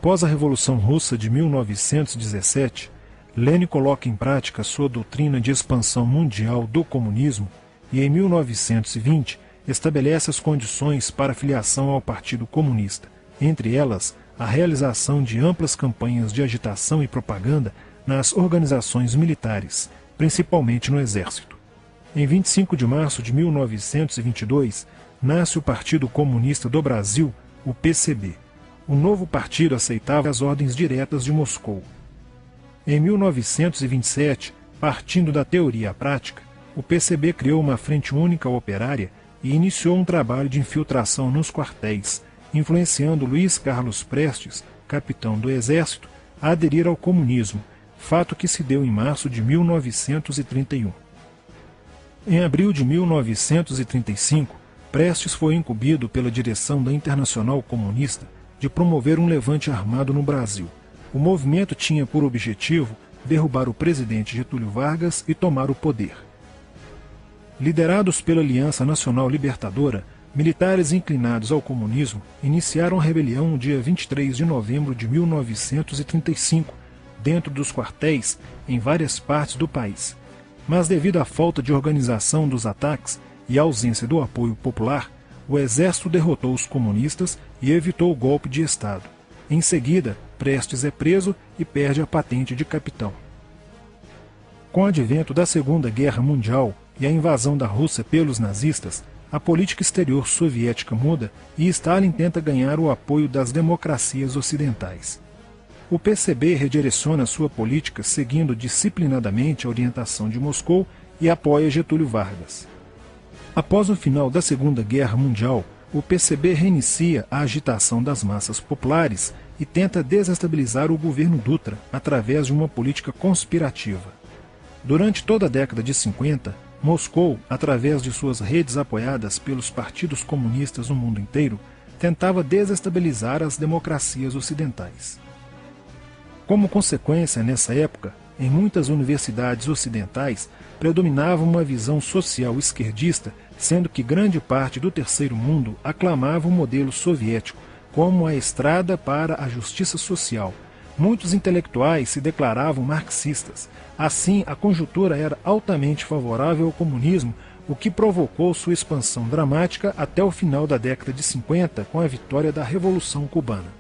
Após a Revolução Russa de 1917, Lenin coloca em prática sua doutrina de expansão mundial do comunismo e, em 1920, estabelece as condições para a filiação ao Partido Comunista, entre elas a realização de amplas campanhas de agitação e propaganda nas organizações militares, principalmente no Exército. Em 25 de março de 1922, nasce o Partido Comunista do Brasil, o PCB. O novo partido aceitava as ordens diretas de Moscou. Em 1927, partindo da teoria à prática, o PCB criou uma frente única operária e iniciou um trabalho de infiltração nos quartéis, influenciando Luiz Carlos Prestes, capitão do Exército, a aderir ao comunismo, fato que se deu em março de 1931. Em abril de 1935, Prestes foi incumbido pela direção da Internacional Comunista de promover um levante armado no Brasil. O movimento tinha por objetivo derrubar o presidente Getúlio Vargas e tomar o poder. Liderados pela Aliança Nacional Libertadora, militares inclinados ao comunismo iniciaram a rebelião no dia 23 de novembro de 1935, dentro dos quartéis em várias partes do país. Mas devido à falta de organização dos ataques e à ausência do apoio popular, o exército derrotou os comunistas e evitou o golpe de Estado. Em seguida, Prestes é preso e perde a patente de capitão. Com o advento da Segunda Guerra Mundial e a invasão da Rússia pelos nazistas, a política exterior soviética muda e Stalin tenta ganhar o apoio das democracias ocidentais. O PCB redireciona sua política seguindo disciplinadamente a orientação de Moscou e apoia Getúlio Vargas. Após o final da Segunda Guerra Mundial, o PCB reinicia a agitação das massas populares e tenta desestabilizar o governo Dutra através de uma política conspirativa. Durante toda a década de 50, Moscou, através de suas redes apoiadas pelos partidos comunistas no mundo inteiro, tentava desestabilizar as democracias ocidentais. Como consequência, nessa época, em muitas universidades ocidentais, predominava uma visão social esquerdista, sendo que grande parte do terceiro mundo aclamava o modelo soviético como a estrada para a justiça social. Muitos intelectuais se declaravam marxistas. Assim, a conjuntura era altamente favorável ao comunismo, o que provocou sua expansão dramática até o final da década de 50, com a vitória da Revolução Cubana.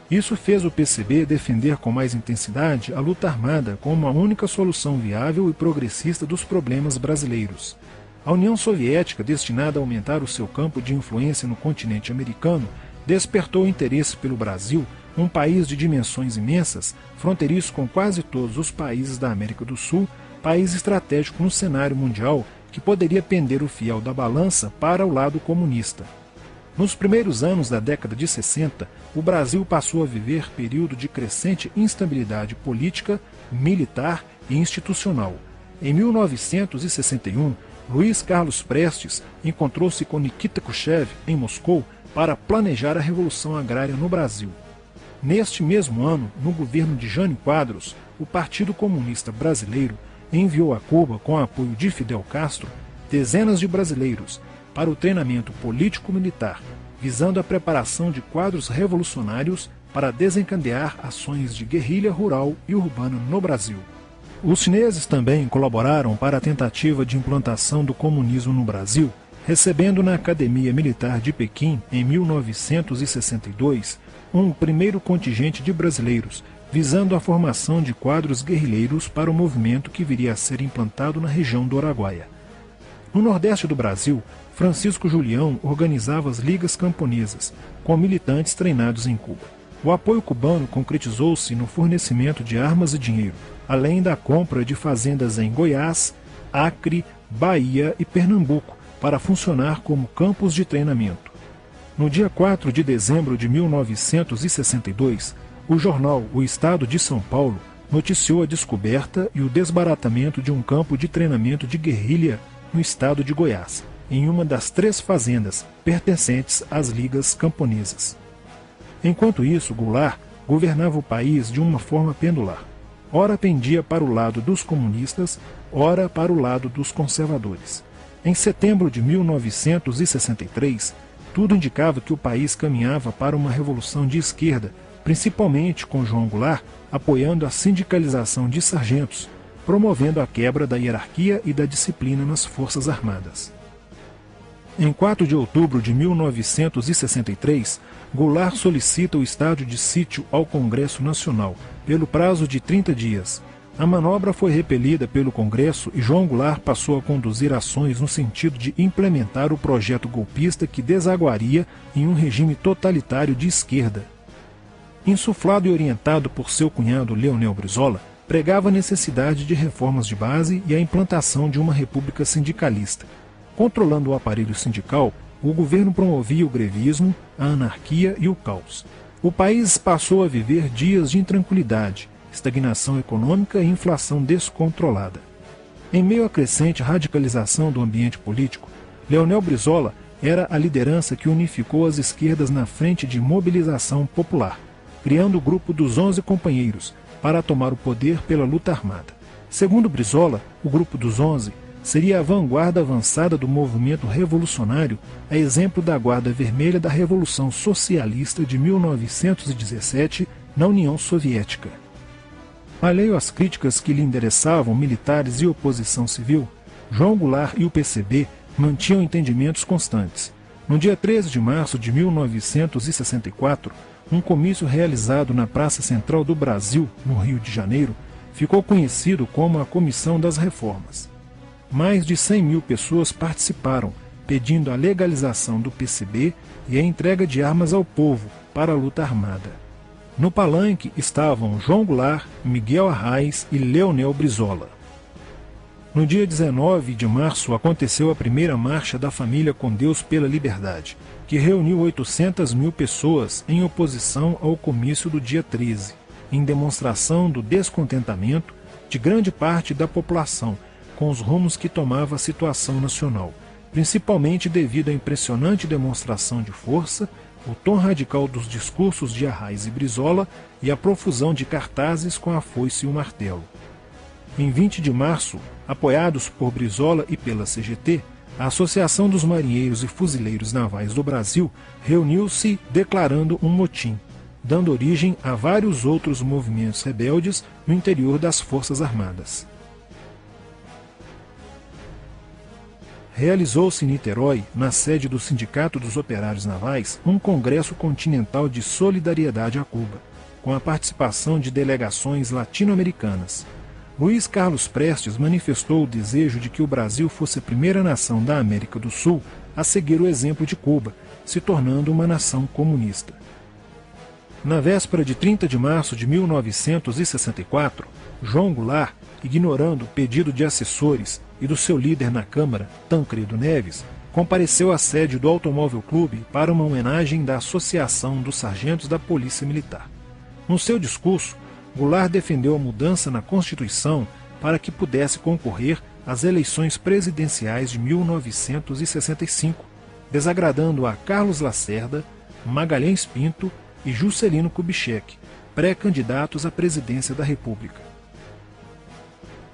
Isso fez o PCB defender com mais intensidade a luta armada como a única solução viável e progressista dos problemas brasileiros. A União Soviética, destinada a aumentar o seu campo de influência no continente americano, despertou interesse pelo Brasil, um país de dimensões imensas, fronteiriço com quase todos os países da América do Sul, país estratégico no cenário mundial que poderia pender o fiel da balança para o lado comunista. Nos primeiros anos da década de 60, o Brasil passou a viver período de crescente instabilidade política, militar e institucional. Em 1961, Luiz Carlos Prestes encontrou-se com Nikita Khrushchev em Moscou para planejar a Revolução Agrária no Brasil. Neste mesmo ano, no governo de Jânio Quadros, o Partido Comunista Brasileiro enviou a Cuba, com apoio de Fidel Castro, dezenas de brasileiros para o treinamento político-militar, visando a preparação de quadros revolucionários para desencadear ações de guerrilha rural e urbana no Brasil. Os chineses também colaboraram para a tentativa de implantação do comunismo no Brasil, recebendo na Academia Militar de Pequim, em 1962, um primeiro contingente de brasileiros, visando a formação de quadros guerrilheiros para o movimento que viria a ser implantado na região do Araguaia. No Nordeste do Brasil, Francisco Julião organizava as ligas camponesas, com militantes treinados em Cuba. O apoio cubano concretizou-se no fornecimento de armas e dinheiro, além da compra de fazendas em Goiás, Acre, Bahia e Pernambuco, para funcionar como campos de treinamento. No dia 4 de dezembro de 1962, o jornal O Estado de São Paulo noticiou a descoberta e o desbaratamento de um campo de treinamento de guerrilha no estado de Goiás, em uma das 3 fazendas pertencentes às ligas camponesas. Enquanto isso, Goulart governava o país de uma forma pendular. Ora pendia para o lado dos comunistas, ora para o lado dos conservadores. Em setembro de 1963, tudo indicava que o país caminhava para uma revolução de esquerda, principalmente com João Goulart apoiando a sindicalização de sargentos, promovendo a quebra da hierarquia e da disciplina nas Forças Armadas. Em 4 de outubro de 1963, Goulart solicita o estado de sítio ao Congresso Nacional, pelo prazo de 30 dias. A manobra foi repelida pelo Congresso e João Goulart passou a conduzir ações no sentido de implementar o projeto golpista que desaguaria em um regime totalitário de esquerda. Insuflado e orientado por seu cunhado Leonel Brizola, pregava a necessidade de reformas de base e a implantação de uma república sindicalista. Controlando o aparelho sindical, o governo promovia o grevismo, a anarquia e o caos. O país passou a viver dias de intranquilidade, estagnação econômica e inflação descontrolada. Em meio à crescente radicalização do ambiente político, Leonel Brizola era a liderança que unificou as esquerdas na frente de mobilização popular, criando o grupo dos 11 companheiros para tomar o poder pela luta armada. Segundo Brizola, o grupo dos 11 seria a vanguarda avançada do movimento revolucionário, a exemplo da Guarda Vermelha da Revolução Socialista de 1917 na União Soviética. Alheio às críticas que lhe endereçavam militares e oposição civil, João Goulart e o PCB mantinham entendimentos constantes. No dia 13 de março de 1964, um comício realizado na Praça Central do Brasil, no Rio de Janeiro, ficou conhecido como a Comissão das Reformas. Mais de 100 mil pessoas participaram, pedindo a legalização do PCB e a entrega de armas ao povo para a luta armada. No palanque estavam João Goulart, Miguel Arraes e Leonel Brizola. No dia 19 de março aconteceu a primeira Marcha da Família com Deus pela Liberdade, que reuniu 800 mil pessoas em oposição ao comício do dia 13, em demonstração do descontentamento de grande parte da população com os rumos que tomava a situação nacional, principalmente devido à impressionante demonstração de força, o tom radical dos discursos de Arraes e Brizola e a profusão de cartazes com a foice e o martelo. Em 20 de março, apoiados por Brizola e pela CGT, a Associação dos Marinheiros e Fuzileiros Navais do Brasil reuniu-se declarando um motim, dando origem a vários outros movimentos rebeldes no interior das Forças Armadas. Realizou-se em Niterói, na sede do Sindicato dos Operários Navais, um congresso continental de solidariedade a Cuba, com a participação de delegações latino-americanas. Luiz Carlos Prestes manifestou o desejo de que o Brasil fosse a primeira nação da América do Sul a seguir o exemplo de Cuba, se tornando uma nação comunista. Na véspera de 30 de março de 1964, João Goulart, ignorando o pedido de assessores e do seu líder na Câmara, Tancredo Neves, compareceu à sede do Automóvel Clube para uma homenagem da Associação dos Sargentos da Polícia Militar. No seu discurso, Goulart defendeu a mudança na Constituição para que pudesse concorrer as eleições presidenciais de 1965, desagradando a Carlos Lacerda, Magalhães Pinto e Juscelino Kubitschek, pré-candidatos à presidência da República.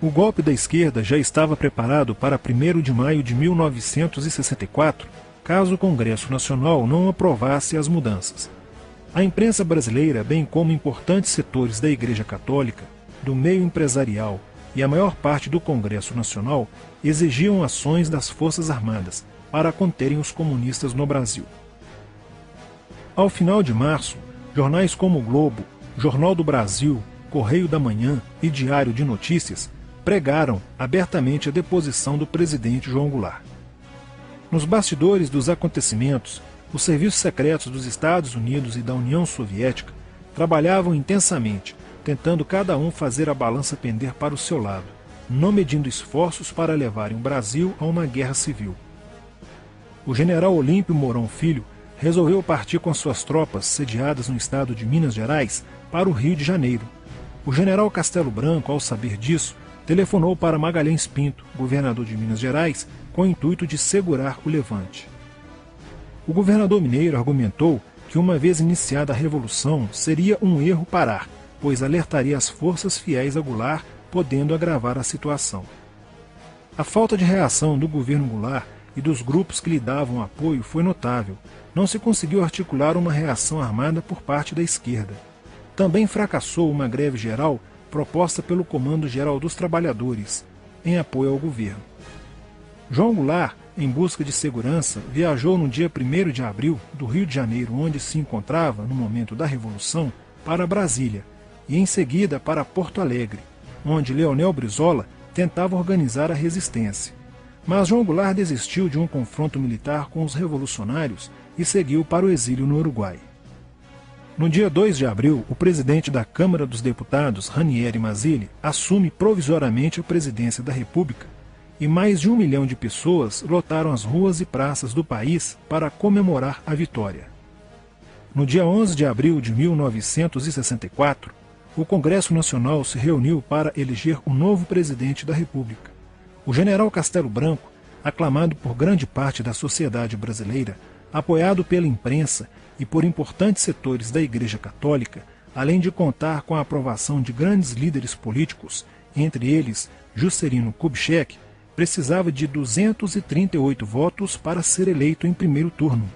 O golpe da esquerda já estava preparado para 1º de maio de 1964, caso o Congresso Nacional não aprovasse as mudanças. A imprensa brasileira, bem como importantes setores da Igreja Católica, do meio empresarial e a maior parte do Congresso Nacional exigiam ações das Forças Armadas para conterem os comunistas no Brasil. Ao final de março, jornais como o Globo, Jornal do Brasil, Correio da Manhã e Diário de Notícias pregaram abertamente a deposição do presidente João Goulart. Nos bastidores dos acontecimentos, os serviços secretos dos Estados Unidos e da União Soviética trabalhavam intensamente, tentando cada um fazer a balança pender para o seu lado, não medindo esforços para levarem o Brasil a uma guerra civil. O general Olímpio Mourão Filho resolveu partir com suas tropas sediadas no estado de Minas Gerais para o Rio de Janeiro. O general Castelo Branco, ao saber disso, telefonou para Magalhães Pinto, governador de Minas Gerais, com o intuito de segurar o levante. O governador mineiro argumentou que, uma vez iniciada a revolução, seria um erro parar, pois alertaria as forças fiéis a Goulart, podendo agravar a situação. A falta de reação do governo Goulart e dos grupos que lhe davam apoio foi notável. Não se conseguiu articular uma reação armada por parte da esquerda. Também fracassou uma greve geral proposta pelo Comando Geral dos Trabalhadores, em apoio ao governo. João Goulart, em busca de segurança, viajou no dia 1º de abril do Rio de Janeiro, onde se encontrava no momento da Revolução, para Brasília, e em seguida para Porto Alegre, onde Leonel Brizola tentava organizar a resistência. Mas João Goulart desistiu de um confronto militar com os revolucionários e seguiu para o exílio no Uruguai. No dia 2 de abril, o presidente da Câmara dos Deputados, Ranieri Mazzilli, assume provisoriamente a presidência da República e mais de 1 milhão de pessoas lotaram as ruas e praças do país para comemorar a vitória. No dia 11 de abril de 1964, o Congresso Nacional se reuniu para eleger o novo presidente da República. O general Castelo Branco, aclamado por grande parte da sociedade brasileira, apoiado pela imprensa e por importantes setores da Igreja Católica, além de contar com a aprovação de grandes líderes políticos, entre eles Juscelino Kubitschek, precisava de 238 votos para ser eleito em primeiro turno,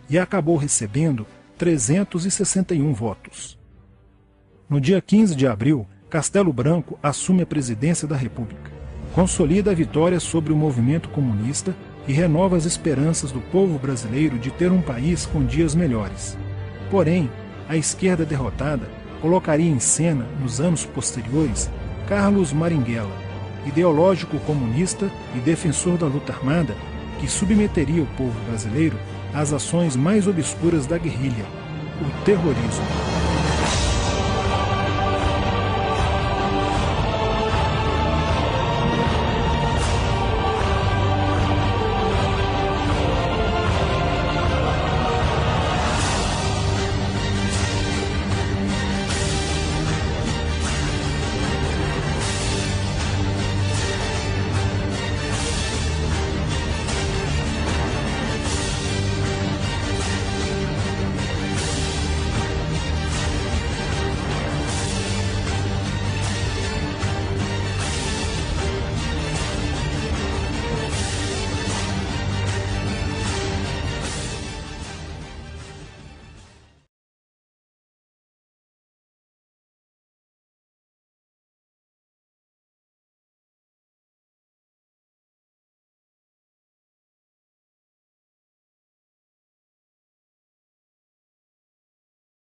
e acabou recebendo 361 votos. No dia 15 de abril, Castelo Branco assume a presidência da República, consolida a vitória sobre o movimento comunista e renova as esperanças do povo brasileiro de ter um país com dias melhores. Porém, a esquerda derrotada colocaria em cena, nos anos posteriores, Carlos Marighella, ideológico comunista e defensor da luta armada, que submeteria o povo brasileiro às ações mais obscuras da guerrilha, o terrorismo.